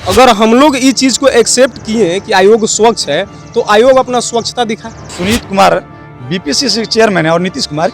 अगर हम लोग इस चीज़ को एक्सेप्ट किए कि आयोग स्वच्छ है तो आयोग अपना स्वच्छता दिखाए। सुनीत कुमार बीपीएससी चेयरमैन है और नीतीश कुमार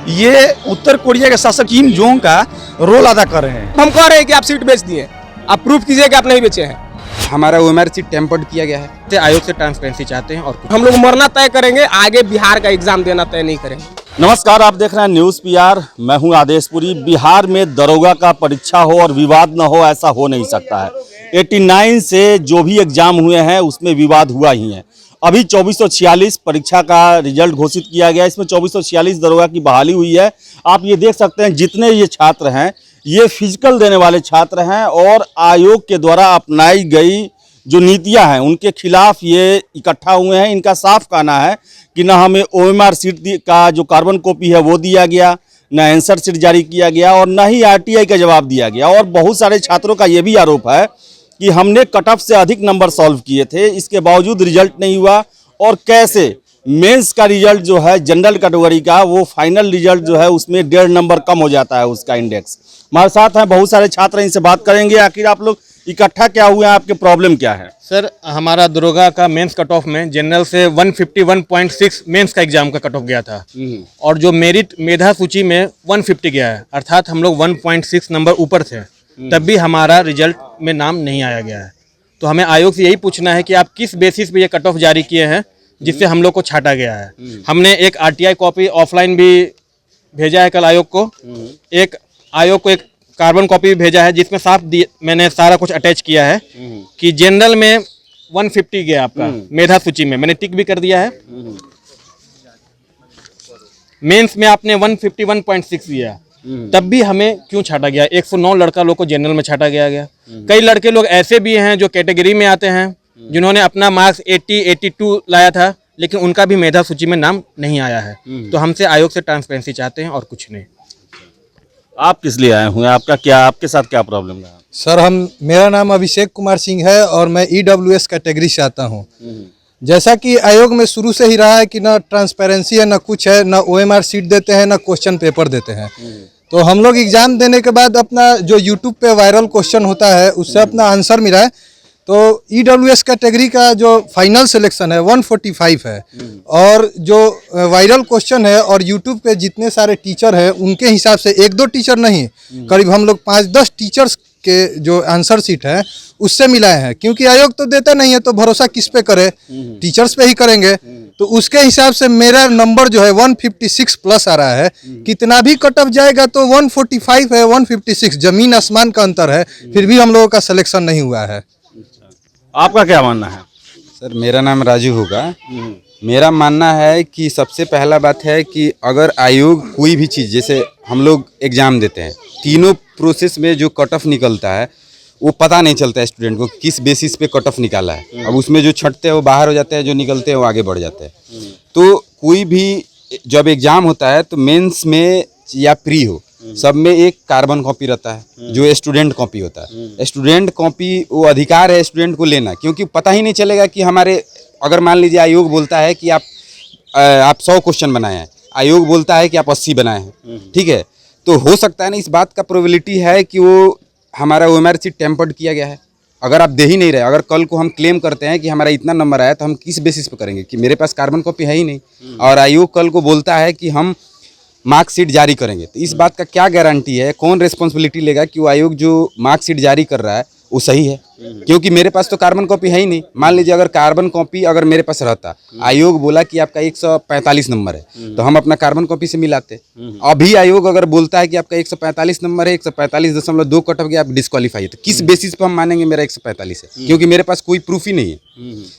ये उत्तर कोरिया के शासक किम जोंग का रोल अदा कर रहे हैं। हम कह रहे हैं कि आप सीट बेच दिए, आप प्रूफ कीजिए कि आप नहीं बेचे हैं। हमारा ओएमआर सीट टेम्पर्ड किया गया है। आयोग से ट्रांसपेरेंसी चाहते हैं और हम लोग मरना तय करेंगे, आगे बिहार का एग्जाम देना तय नहीं करेंगे। नमस्कार, आप देख रहे हैं न्यूज़ पीआर। मैं हूं आदेशपुरी। बिहार में दरोगा का परीक्षा हो और विवाद न हो, ऐसा हो नहीं सकता है। 89 से जो भी एग्जाम हुए हैं उसमें विवाद हुआ ही है। अभी 2446 परीक्षा का रिजल्ट घोषित किया गया। इसमें 2446 दरोगा की बहाली हुई है। आप ये देख सकते हैं जितने ये छात्र हैं ये फिजिकल देने वाले छात्र हैं और आयोग के द्वारा अपनाई गई जो नीतियां हैं उनके खिलाफ ये इकट्ठा हुए हैं। इनका साफ कहना है कि ना हमें ओएमआर सीट का जो कार्बन कॉपी है वो दिया गया, ना आंसर सीट जारी किया गया और ना ही आरटीआई का जवाब दिया गया। और बहुत सारे छात्रों का ये भी आरोप है कि हमने कट ऑफ से अधिक नंबर सॉल्व किए थे, इसके बावजूद रिजल्ट नहीं हुआ। और कैसे मेंस का रिजल्ट जो है जनरल कैटेगरी का, वो फाइनल रिजल्ट जो है उसमें 1.5 नंबर कम हो जाता है उसका इंडेक्स। हमारे साथ हैं बहुत सारे छात्र, इनसे बात करेंगे आखिर आप लोग इकट्ठा क्या हुए हैं, आपके प्रॉब्लम क्या है। सर हमारा दरोगा का मेंस कट ऑफ में जनरल से 151.6 मेंस का एग्जाम का कट ऑफ गया था और जो मेरिट मेधा सूची में 150 गया है, अर्थात हम लोग 1.6 नंबर ऊपर थे, तब भी हमारा रिजल्ट में नाम नहीं आया गया है। तो हमें आयोग से यही पूछना है कि आप किस बेसिस पे ये कट ऑफ जारी किए हैं जिससे हम लोग को छाटा गया है। हमने एक आरटीआई कॉपी ऑफलाइन भी भेजा है कल आयोग को, एक आयोग को एक कार्बन कॉपी भी भेजा है जिसमें साफ मैंने सारा कुछ अटैच किया है कि जनरल में 150 गया आपका मेधा सूची में, मैंने टिक भी कर दिया है। मेंस में आपने 151.6 दिया, तब भी हमें क्यों छाटा गया। 109 लड़का लोग को जनरल में छाटा गया। कई लड़के लोग ऐसे भी हैं जो कैटेगरी में आते हैं जिन्होंने अपना मार्क्स 80, 82 लाया था, लेकिन उनका भी मेधा सूची में नाम नहीं आया है। तो हमसे आयोग से ट्रांसपेरेंसी चाहते हैं और कुछ नहीं। आप किस लिए आए हुए हैं, आपके साथ क्या प्रॉब्लम है। सर मेरा नाम अभिषेक कुमार सिंह है और मैं ईडब्ल्यूएस कैटेगरी से आता हूँ। जैसा कि आयोग में शुरू से ही रहा है कि ना ट्रांसपेरेंसी है, ना कुछ है, ना ओएमआर सीट देते हैं, ना क्वेश्चन पेपर देते हैं। तो हम लोग एग्जाम देने के बाद अपना जो यूट्यूब पे वायरल क्वेश्चन होता है उससे अपना आंसर मिला है। तो ईडब्ल्यूएस कैटेगरी का जो फाइनल सिलेक्शन है 145 है और जो वायरल क्वेश्चन है और यूट्यूब पे जितने सारे टीचर हैं उनके हिसाब से 1-2 टीचर नहीं, करीब हम लोग 5-10 टीचर्स के जो आंसर सीट है उससे मिलाए हैं। क्योंकि आयोग तो देता नहीं है तो भरोसा किस पे करे, टीचर्स पे ही करेंगे। तो उसके हिसाब से मेरा नंबर जो है 156 प्लस आ रहा है। कितना भी कट ऑफ जाएगा तो 145 है, 156 जमीन आसमान का अंतर है, फिर भी हम लोगों का सिलेक्शन नहीं हुआ है। आपका क्या मानना है। सर मेरा नाम राजू होगा। मेरा मानना है कि सबसे पहला बात है कि अगर आयोग कोई भी चीज़, जैसे हम लोग एग्ज़ाम देते हैं, तीनों प्रोसेस में जो कट ऑफ निकलता है वो पता नहीं चलता है स्टूडेंट को किस बेसिस पे कट ऑफ निकाला है। अब उसमें जो छटते हैं वो बाहर हो जाते हैं, जो निकलते हैं वो आगे बढ़ जाते हैं। तो कोई भी जब एग्ज़ाम होता है तो मेंस में या प्री हो, सब में एक कार्बन कॉपी रहता है जो स्टूडेंट कॉपी होता है। स्टूडेंट कॉपी वो अधिकार है स्टूडेंट को लेना, क्योंकि पता ही नहीं चलेगा कि हमारे, अगर मान लीजिए आयोग बोलता है कि आप 100 क्वेश्चन बनाए हैं, आयोग बोलता है कि आप 80 बनाए हैं, ठीक है, तो हो सकता है ना, इस बात का प्रोबेबिलिटी है कि वो हमारा ओएमआर सीट टेम्पर्ड किया गया है। अगर आप दे ही नहीं रहे, अगर कल को हम क्लेम करते हैं कि हमारा इतना नंबर आया, तो हम किस बेसिस पर करेंगे कि मेरे पास कार्बन कॉपी है ही नहीं और आयोग कल को बोलता है कि हम मार्कशीट जारी करेंगे, तो इस बात का क्या गारंटी है, कौन रिस्पॉन्सिबिलिटी लेगा कि वो आयोग जो मार्कशीट जारी कर रहा है वो सही है। क्योंकि मेरे पास तो कार्बन कॉपी है ही नहीं। मान लीजिए अगर कार्बन कॉपी अगर मेरे पास रहता, आयोग बोला कि आपका 145 नंबर है, तो हम अपना कार्बन कॉपी से मिलाते। अभी आयोग अगर बोलता है कि आपका 145 नंबर है, 145.2 कट ऑफ गया, आप डिस्क्वालीफाई है, तो किस बेसिस पर हम मानेंगे मेरा 145 है, क्योंकि मेरे पास कोई प्रूफ ही नहीं है।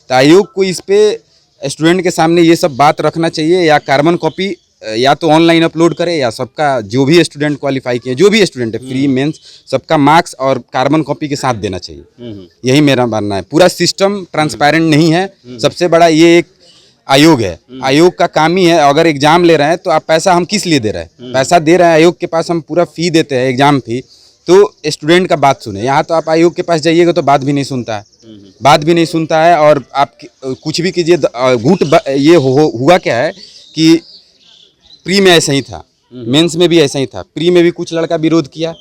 तो आयोग को इस पे स्टूडेंट के सामने ये सब बात रखना चाहिए, या कार्बन कॉपी या तो ऑनलाइन अपलोड करे, या सबका जो भी स्टूडेंट क्वालिफाई किए, जो भी स्टूडेंट है, प्री मेंस, सबका मार्क्स और कार्बन कॉपी के साथ देना चाहिए। यही मेरा मानना है। पूरा सिस्टम ट्रांसपेरेंट नहीं है। सबसे बड़ा ये एक आयोग है, आयोग का काम ही है। अगर एग्जाम ले रहे हैं तो आप पैसा हम किस लिए दे रहे हैं, पैसा दे रहे हैं आयोग के पास, हम पूरा फी देते हैं, एग्जाम फी, तो स्टूडेंट का बात सुने। यहाँ तो आप आयोग के पास जाइएगा तो बात भी नहीं सुनता है, बात भी नहीं सुनता है। और आप कुछ भी कीजिए, ये हुआ क्या है कि प्री में ऐसा ही था, मेंस में भी ऐसा ही था। प्री में भी कुछ लड़का विरोध किया,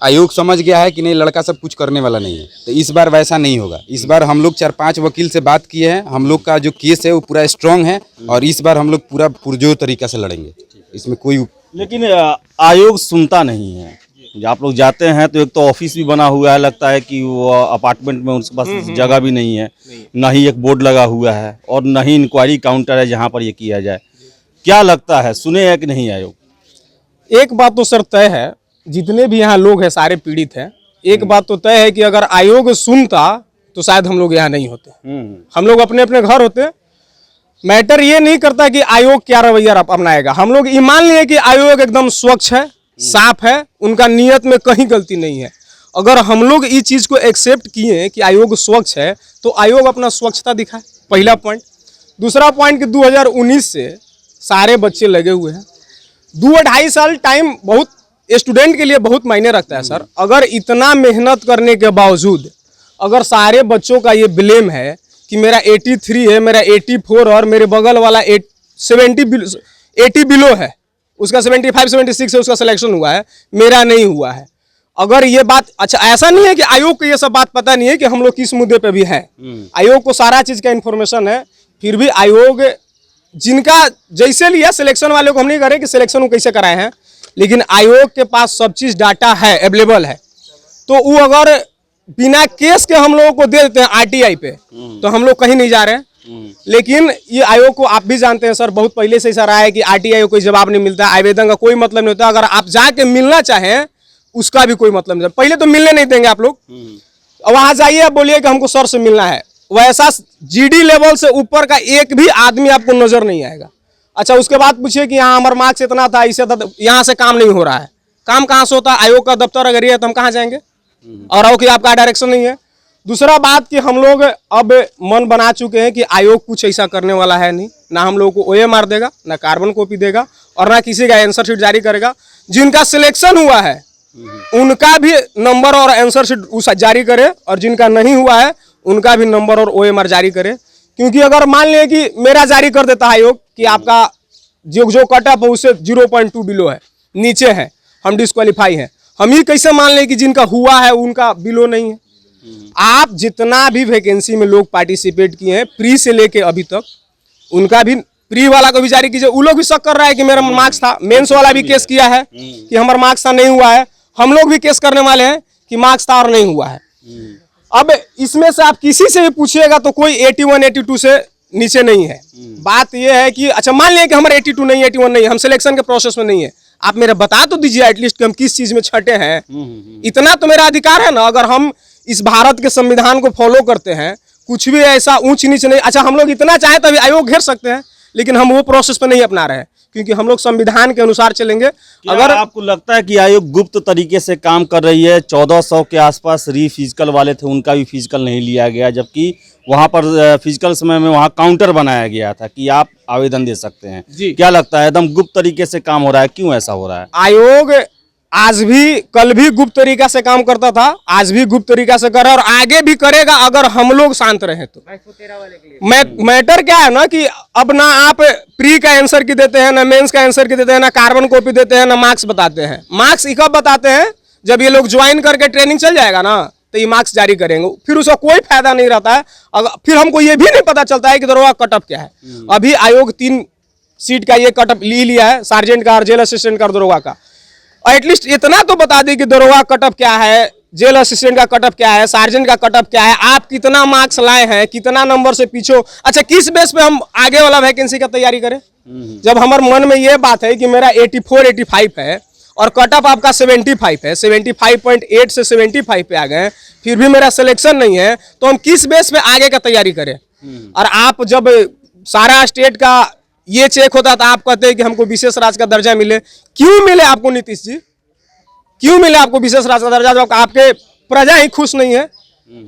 आयोग समझ गया है कि नहीं लड़का सब कुछ करने वाला नहीं है, तो इस बार वैसा नहीं होगा। इस बार हम लोग 4-5 वकील से बात किए हैं, हम लोग का जो केस है वो पूरा स्ट्रांग है और इस बार हम लोग पूरा पुरजोर तरीका से लड़ेंगे, इसमें कोई। लेकिन आयोग सुनता नहीं है। जब आप लोग जाते हैं तो एक तो ऑफिस भी बना हुआ है, लगता है कि वो अपार्टमेंट में उनके पास जगह भी नहीं है, ना ही एक बोर्ड लगा हुआ है और ना ही इंक्वायरी काउंटर है जहाँ पर ये किया जाए। क्या लगता है, सुने है कि नहीं आयोग? एक बात तो सर तय है, जितने भी यहाँ लोग हैं सारे पीड़ित हैं। एक बात तो तय है कि अगर आयोग सुनता तो शायद हम लोग यहाँ नहीं होते, हम लोग अपने अपने घर होते। मैटर ये नहीं करता कि आयोग क्या रवैया अपनाएगा, हम लोग ये मान लिए कि आयोग एकदम स्वच्छ है, साफ है, उनका नियत में कहीं गलती नहीं है। अगर हम लोग इस चीज़ को एक्सेप्ट किए कि आयोग स्वच्छ है तो आयोग अपना स्वच्छता दिखाए, पहला पॉइंट। दूसरा पॉइंट कि 2019 से सारे बच्चे लगे हुए हैं। 2-2.5 साल टाइम बहुत स्टूडेंट के लिए बहुत मायने रखता है सर। अगर इतना मेहनत करने के बावजूद अगर सारे बच्चों का ये ब्लेम है कि मेरा 83 है, मेरा 84 और मेरे बगल वाला 80 बिलो है, उसका 75-76 है, उसका सिलेक्शन हुआ है, मेरा नहीं हुआ है। अगर ये बात, अच्छा ऐसा नहीं है कि आयोग को ये सब बात पता नहीं है कि हम लोग किस मुद्दे पे भी हैं। आयोग को सारा चीज़ का इन्फॉर्मेशन है, फिर भी आयोग जिनका जैसे लिया सिलेक्शन वाले को हम नहीं करें कि सिलेक्शन को कैसे कराए हैं, लेकिन आयोग के पास सब चीज़ डाटा है, अवेलेबल है। तो वो अगर बिना केस के हम लोगों को दे देते हैं आरटीआई पे तो हम लोग कहीं नहीं जा रहे हैं। लेकिन ये आयोग को आप भी जानते हैं सर, बहुत पहले से ऐसा रहा है कि आरटीआई को कोई जवाब नहीं मिलता, आवेदन का कोई मतलब नहीं होता। अगर आप जाके मिलना चाहें उसका भी कोई मतलब नहीं। पहले तो मिलने नहीं देंगे आप लोग, वहां जाइए आप बोलिए कि हमको सर से मिलना है, वैसा जीडी लेवल से ऊपर का एक भी आदमी आपको नजर नहीं आएगा। अच्छा उसके बाद पूछिए कि यहाँ हमारा मार्क्स इतना था, इसे था, यहाँ से काम नहीं हो रहा है। काम कहाँ से होता है? आयोग का दफ्तर अगर ये है तो हम कहाँ जाएंगे? और आओ कि आपका डायरेक्शन नहीं है। दूसरा बात कि हम लोग अब मन बना चुके हैं कि आयोग कुछ ऐसा करने वाला है नहीं, ना हम लोगों को ओएमआर देगा, ना कार्बन कॉपी देगा और ना किसी का आंसर शीट जारी करेगा। जिनका सिलेक्शन हुआ है उनका भी नंबर और आंसर शीट जारी करे और जिनका नहीं हुआ है उनका भी नंबर और ओएमआर जारी करे। क्योंकि अगर मान लें कि मेरा जारी कर देता है आयोग कि आपका जो कट ऑफ है उससे 0.2 बिलो है, नीचे है, हम डिस्क्वालीफाई हैं, हम ही कैसे मान लें कि जिनका हुआ है उनका बिलो नहीं है? आप जितना भी वैकेंसी में लोग पार्टिसिपेट किए हैं प्री से लेके अभी तक, उनका भी प्री वाला को भी जारी कीजिए। वो लोग भी शक कर रहा है कि मेरा मार्क्स था, मेंस वाला भी केस किया है कि हमारा मार्क्स था नहीं हुआ है, हम लोग भी केस करने वाले हैं कि मार्क्स था और नहीं हुआ है। अब इसमें से आप किसी से भी पूछिएगा तो कोई 81-82 से नीचे नहीं है। बात यह है कि अच्छा मान लिया कि हमारे 82 नहीं, 81 नहीं, हम सिलेक्शन के प्रोसेस में नहीं है, आप मेरे बता तो दीजिए एटलीस्ट कि हम किस चीज में छटे हैं। इतना तो मेरा अधिकार है ना। अगर हम इस भारत के संविधान को फॉलो करते हैं, कुछ भी ऐसा ऊंच नीच नहीं, अच्छा हम लोग इतना चाहे तभी आयोग घेर सकते हैं, लेकिन हम वो प्रोसेस पे नहीं अपना रहे हैं क्योंकि हम लोग संविधान के अनुसार चलेंगे। अगर आपको लगता है कि आयोग गुप्त तरीके से काम कर रही है, 1400 के आसपास री फिजिकल वाले थे, उनका भी फिजिकल नहीं लिया गया, जबकि वहां पर फिजिकल समय में वहां काउंटर बनाया गया था कि आप आवेदन दे सकते हैं। क्या लगता है एकदम गुप्त तरीके से काम हो रहा है, क्यों ऐसा हो रहा है? आयोग आज भी कल भी गुप्त तरीका से काम करता था, आज भी गुप्त तरीका से कर रहा है और आगे भी करेगा अगर हम लोग शांत रहे तो। मैटर क्या है ना कि अब ना आप प्री का आंसर की देते हैं, ना मेंस का आंसर की देते हैं, ना कार्बन कॉपी देते हैं, ना मार्क्स बताते हैं। मार्क्स कब बताते हैं? जब ये लोग ज्वाइन करके ट्रेनिंग चल जाएगा ना तो ये मार्क्स जारी करेंगे, फिर उसका कोई फायदा नहीं रहता है। अगर फिर हमको ये भी नहीं पता चलता है कि दरोगा कटअप क्या है। अभी आयोग 3 सीट का ये कटअप लिया है, सार्जेंट का और जेल असिस्टेंट का और दरोगा का। एटलीस्ट इतना तो बता दी कि दरोगा कटअप क्या है, जेल असिस्टेंट का कटअप क्या है, सार्जेंट का कटअप क्या है, आप कितना मार्क्स लाए हैं, कितना नंबर से पीछे। अच्छा किस बेस पे हम आगे वाला वैकेंसी का तैयारी करें? जब हमारे मन में ये बात है कि मेरा 84-85 है और कटअप आपका 75 है, 75.8 से 75 पे आ गए, फिर भी मेरा सिलेक्शन नहीं है, तो हम किस बेस पे आगे का तैयारी करें? और आप जब सारा स्टेट का ये चेक होता था, आप कहते हैं कि हमको विशेष राज्य का दर्जा मिले। क्यों मिले आपको नीतीश जी? क्यों मिले आपको विशेष राज्य का दर्जा जब आपके प्रजा ही खुश नहीं है?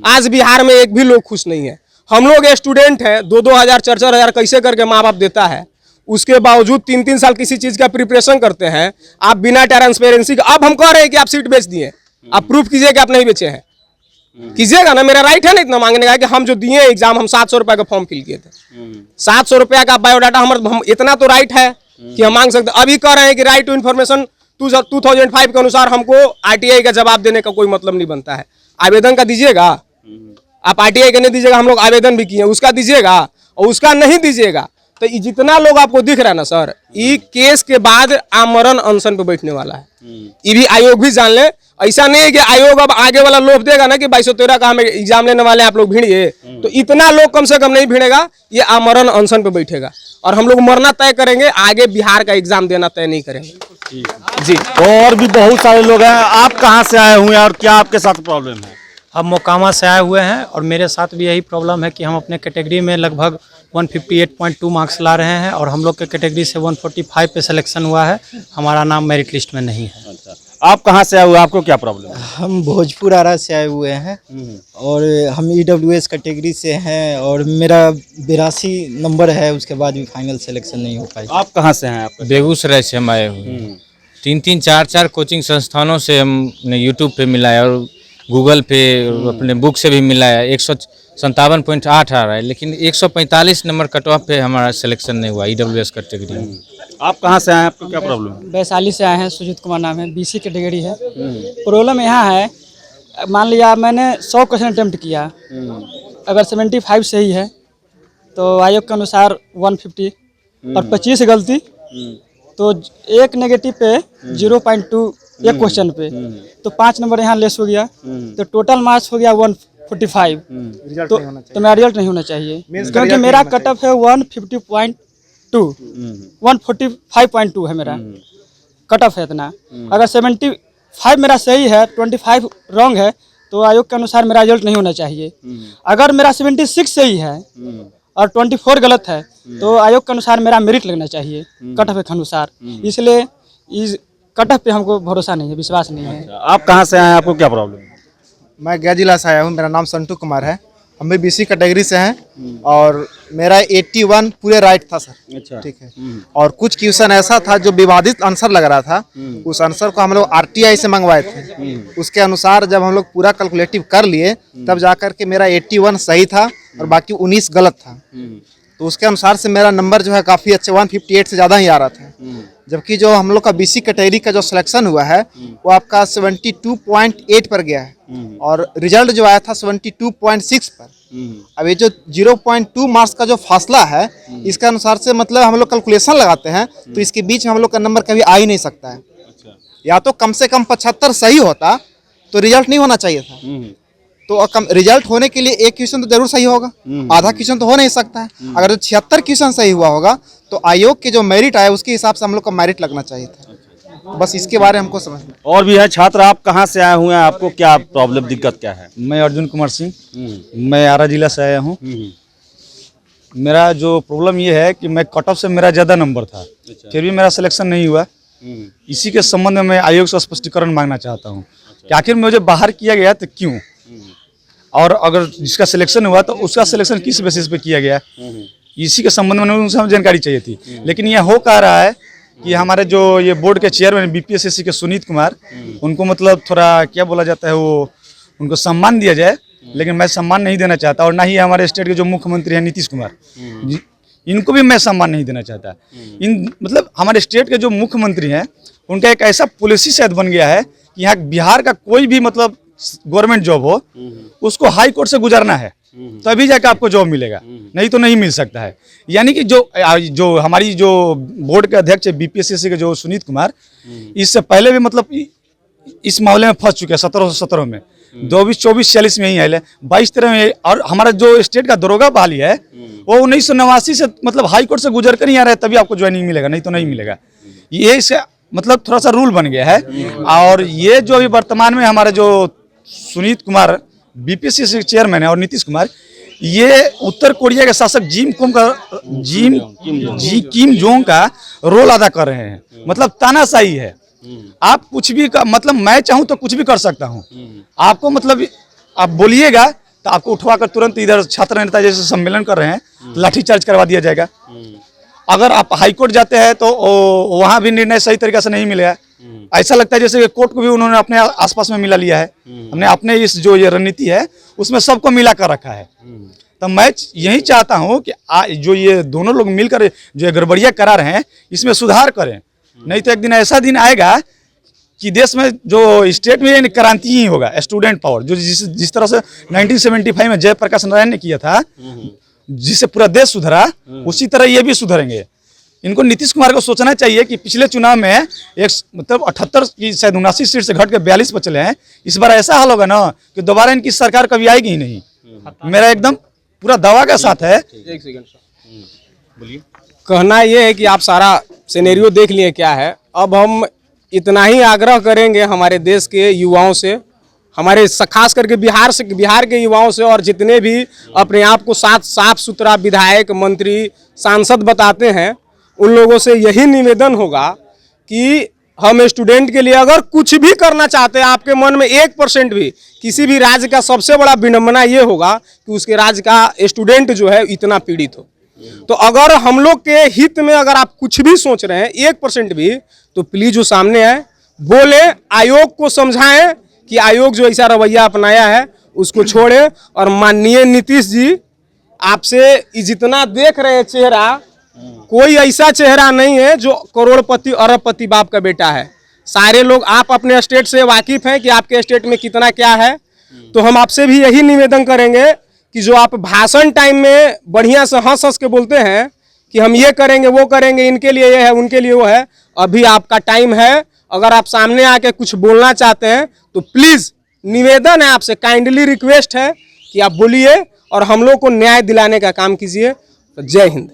आज बिहार में एक भी लोग खुश नहीं है। हम लोग स्टूडेंट हैं, 2-2 हज़ार 4-4 हज़ार कैसे करके माँ बाप देता है, उसके बावजूद 3-3 साल किसी चीज का प्रिपरेशन करते हैं, आप बिना ट्रांसपेरेंसी का। अब हम कह रहे हैं कि आप सीट बेच दिए, आप प्रूफ कीजिए कि आप नहीं बेचे हैं, कीजिएगा ना, मेरा राइट है ना इतना मांगने का कि हम जो दिए एग्जाम, हम 700 रुपए का फॉर्म फिल किए थे, 700 रुपया का बायोडाटा, हम इतना तो राइट है कि हम मांग सकते। अभी कह रहे हैं कि राइट टू इन्फॉर्मेशन 2005 के अनुसार हमको आरटीआई का जवाब देने का कोई मतलब नहीं बनता है। आवेदन का दीजिएगा, आप आरटीआई का नहीं दीजिएगा, हम लोग आवेदन भी किए, उसका दीजिएगा और उसका नहीं दीजिएगा तो ये जितना लोग आपको दिख रहा है ना सर, ये केस के बाद आमरण अनशन पे बैठने वाला है। ये भी आयोग भी जान ले। ऐसा नहीं है कि आयोग अब आगे वाला लोभ देगा ना कि 2213 का हम एग्जाम लेने वाले हैं, आप लोग भिड़िए, तो इतना लोग कम से कम नहीं भिड़ेगा। ये आमरण अनशन पे बैठेगा और हम लोग मरना तय करेंगे, आगे बिहार का एग्जाम देना तय नहीं करेंगे जी। और भी बहुत सारे लोग हैं। आप कहाँ से आए हुए हैं और क्या आपके साथ प्रॉब्लम है? हम मोकामा से आए हुए हैं और मेरे साथ भी यही प्रॉब्लम है कि हम अपने कैटेगरी में लगभग 158.2 मार्क्स ला रहे हैं और हम लोग के कैटेगरी से 145 पे सिलेक्शन हुआ है, हमारा नाम मेरिट लिस्ट में नहीं है। अच्छा, आप कहाँ से आए हुए, आपको क्या प्रॉब्लम है? हम भोजपुर आरा से आए हुए हैं और हम EWS कैटेगरी से हैं और मेरा 82 नंबर है, उसके बाद भी फाइनल सिलेक्शन नहीं हो पाई। आप कहाँ से हैं? आप बेगूसराय से हम आए हुए हैं। 3-3, 4-4 कोचिंग संस्थानों से हमने यूट्यूब पे मिला है और गूगल पे अपने बुक से भी मिला है। 157.8 आ रहा है, लेकिन 145 नंबर कट ऑफ पे हमारा सिलेक्शन नहीं हुआ EWS कैटेगरी में। आप कहाँ से आए, आपको क्या प्रॉब्लम है? वैशाली से आए हैं, सुजीत कुमार नाम है, BC कैटेगरी है। प्रॉब्लम यहाँ है, मान लिया मैंने 100 क्वेश्चन अटेम्प्ट किया, अगर 75 सही है तो आयोग के अनुसार 150 और 25 गलती तो एक नेगेटिव पे 0.2 एक क्वेश्चन पे, तो 5 नंबर यहाँ लेस हो गया, तो टोटल मार्क्स हो गया 145। तो मेरा रिजल्ट नहीं होना चाहिए क्योंकि मेरा कट ऑफ है 150.2, 145.2 है मेरा कट ऑफ है इतना। अगर 75 मेरा सही है, 25 रॉन्ग है, तो आयोग के अनुसार मेरा रिजल्ट नहीं होना चाहिए। अगर मेरा 76 सही है और 24 गलत है तो आयोग के अनुसार मेरा मेरिट लगना चाहिए कट ऑफ के अनुसार। इसलिए इस कट ऑफ पे हमको भरोसा नहीं है, विश्वास नहीं है। आप कहाँ से आए, आपको क्या प्रॉब्लम है? मैं गया जिला से आया हूँ, मेरा नाम संटू कुमार है, हम भी BC कैटेगरी से हैं और मेरा 81 पूरे राइट था सर। अच्छा, ठीक है। और कुछ क्वेश्चन ऐसा था जो विवादित आंसर लग रहा था, उस आंसर को हम लोग RTI से मंगवाए थे। उसके अनुसार जब हम लोग पूरा कैलकुलेटिव कर लिए तब जाकर के मेरा 81 सही था और बाकी 19 गलत था। तो उसके अनुसार से मेरा नंबर जो है काफ़ी अच्छे 158 से ज़्यादा ही आ रहा था। जबकि जो हम लोग का BC कैटेगरी का जो सिलेक्शन हुआ है वो आपका 72.8 पर गया है और रिजल्ट जो आया था 72.6 पर। अब ये जो 0.2 मार्क्स का जो फासला है, इसके अनुसार से मतलब हम लोग कैलकुलेशन लगाते हैं तो इसके बीच में हम लोग का नंबर कभी आ ही नहीं सकता है। या तो कम से कम 75 सही होता तो रिजल्ट नहीं होना चाहिए था। तो रिजल्ट होने के लिए एक क्वेश्चन तो जरूर सही होगा, आधा क्वेश्चन तो हो नहीं सकता है। अगर 76 क्वेश्चन सही हुआ होगा तो आयोग के जो मेरिट आया उसके हिसाब से हम लोग का मेरिट लगना चाहिए था। बस इसके बारे में हमको समझना। और भी है छात्र, आप कहाँ से आए हुए हैं, आपको क्या प्रॉब्लम, दिक्कत क्या है? मैं अर्जुन कुमार सिंह, मैं आरा जिला से आया हूँ। मेरा जो प्रॉब्लम ये है कि मैं कट ऑफ से मेरा ज़्यादा नंबर था, फिर भी मेरा सिलेक्शन नहीं हुआ। इसी के संबंध में मैं आयोग से स्पष्टीकरण मांगना चाहता हूँ कि आखिर मुझे बाहर किया गया तो क्यों, और अगर जिसका सिलेक्शन हुआ तो उसका सिलेक्शन किस बेसिस पे किया गया, इसी के संबंध में उनसे हमें जानकारी चाहिए थी। लेकिन यह हो कह रहा है कि हमारे जो ये बोर्ड के चेयरमैन BPSSC के सुनीत कुमार, उनको मतलब थोड़ा क्या बोला जाता है, वो उनको सम्मान दिया जाए, लेकिन मैं सम्मान नहीं देना चाहता। और ना ही हमारे स्टेट के जो मुख्यमंत्री हैं नीतीश कुमार, इनको भी मैं सम्मान नहीं देना चाहता। मतलब हमारे स्टेट के जो मुख्यमंत्री हैं उनका एक ऐसा पॉलिसी शायद बन गया है कि यहाँ बिहार का कोई भी मतलब गवर्नमेंट जॉब हो उसको हाई कोर्ट से गुजरना है तभी जाकर आपको जॉब मिलेगा, नहीं तो नहीं मिल सकता है। यानी कि जो हमारी जो बोर्ड के अध्यक्ष है BPSSC के जो सुनीत कुमार, इससे पहले भी मतलब इस मामले में फंस चुके हैं 1717 में, 24-24-46 में ही आए, 22-23 में। और हमारा जो स्टेट का दरोगा बहाली है वो 1989 से मतलब हाई कोर्ट से गुजर कर ही आ रहा है, तभी आपको ज्वाइनिंग मिलेगा, नहीं तो नहीं मिलेगा। ये इसका मतलब थोड़ा सा रूल बन गया है। और ये जो अभी वर्तमान में हमारे जो सुनीत कुमार BPSSC चेयरमैन है और नीतीश कुमार, ये उत्तर कोरिया के शासक किम जोंग का रोल अदा कर रहे हैं। मतलब तानाशाही है, आप कुछ भी मतलब मैं चाहूं तो कुछ भी कर सकता हूं। आपको मतलब आप बोलिएगा तो आपको उठवाकर तुरंत इधर छात्र नेता जैसे सम्मेलन कर रहे हैं लाठीचार्ज करवा दिया जाएगा। अगर आप हाईकोर्ट जाते हैं तो वहां भी निर्णय सही तरीके से नहीं मिलेगा। ऐसा लगता है जैसे कोर्ट को भी उन्होंने अपने आसपास में मिला लिया है। हमने अपने इस जो ये रणनीति है उसमें सबको मिला कर रखा है। तो मैं यही चाहता हूं कि जो ये दोनों लोग मिलकर जो गड़बड़ियां करा रहे हैं इसमें सुधार करें, नहीं तो एक दिन ऐसा दिन आएगा कि देश में जो स्टेट में यानी क्रांति ही होगा, स्टूडेंट पावर, जो जिस तरह से 1975 में जयप्रकाश नारायण ने किया था, जिससे पूरा देश सुधरा, उसी तरह ये भी सुधरेंगे। इनको नीतीश कुमार को सोचना चाहिए कि पिछले चुनाव में एक मतलब 78 की शायद 79 सीट से घट के 42 पर चले हैं। इस बार ऐसा हाल होगा ना कि दोबारा इनकी सरकार कभी आएगी ही नहीं। मेरा एकदम पूरा दावा के साथ है। एक सेकंड बोलिए। कहना ये है कि आप सारा सिनेरियो देख लिए क्या है। अब हम इतना ही आग्रह करेंगे हमारे देश के युवाओं से, हमारे खास करके बिहार के युवाओं से, और जितने भी अपने आप को साफ सुथरा विधायक, मंत्री, सांसद बताते हैं, उन लोगों से यही निवेदन होगा कि हम स्टूडेंट के लिए अगर कुछ भी करना चाहते हैं, आपके मन में 1% भी, किसी भी राज्य का सबसे बड़ा विडंबना ये होगा कि उसके राज्य का स्टूडेंट जो है इतना पीड़ित हो। तो अगर हम लोग के हित में अगर आप कुछ भी सोच रहे हैं 1% भी, तो प्लीज जो सामने है बोले, आयोग को समझाएं कि आयोग जो ऐसा रवैया अपनाया है उसको छोड़े। और माननीय नीतीश जी, आपसे जितना देख रहे हैं चेहरा, कोई ऐसा चेहरा नहीं है जो करोड़पति अरबपति बाप का बेटा है। सारे लोग, आप अपने स्टेट से वाकिफ हैं कि आपके स्टेट में कितना क्या है। तो हम आपसे भी यही निवेदन करेंगे कि जो आप भाषण टाइम में बढ़िया से हंस के बोलते हैं कि हम ये करेंगे वो करेंगे, इनके लिए ये है उनके लिए वो है, अभी आपका टाइम है। अगर आप सामने आके कुछ बोलना चाहते हैं तो प्लीज निवेदन है आपसे, काइंडली रिक्वेस्ट है कि आप बोलिए और हम लोग को न्याय दिलाने का काम कीजिए। तो जय हिंद।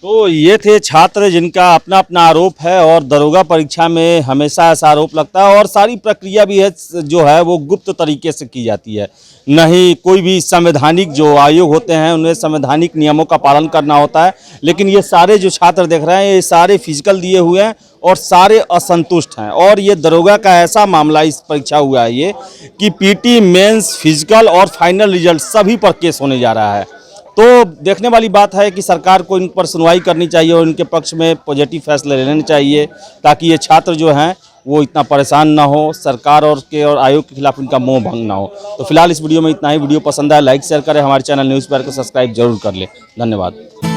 तो ये थे छात्र जिनका अपना अपना आरोप है, और दरोगा परीक्षा में हमेशा ऐसा आरोप लगता है, और सारी प्रक्रिया भी है जो है वो गुप्त तरीके से की जाती है। नहीं कोई भी संवैधानिक जो आयोग होते हैं उन्हें संवैधानिक नियमों का पालन करना होता है। लेकिन ये सारे जो छात्र देख रहे हैं, ये सारे फिजिकल दिए हुए हैं और सारे असंतुष्ट हैं। और ये दरोगा का ऐसा मामला इस परीक्षा हुआ है ये कि पीटी, मेंस, फिजिकल और फाइनल रिजल्ट सभी पर केस होने जा रहा है। तो देखने वाली बात है कि सरकार को इन पर सुनवाई करनी चाहिए और इनके पक्ष में पॉजिटिव फैसले लेने चाहिए, ताकि ये छात्र जो हैं वो इतना परेशान ना हो, सरकार और आयोग के खिलाफ इनका मोह भंग ना हो। तो फिलहाल इस वीडियो में इतना ही। वीडियो पसंद आया लाइक शेयर करें, हमारे चैनल न्यूज़ पेपर को सब्सक्राइब जरूर कर लें। धन्यवाद।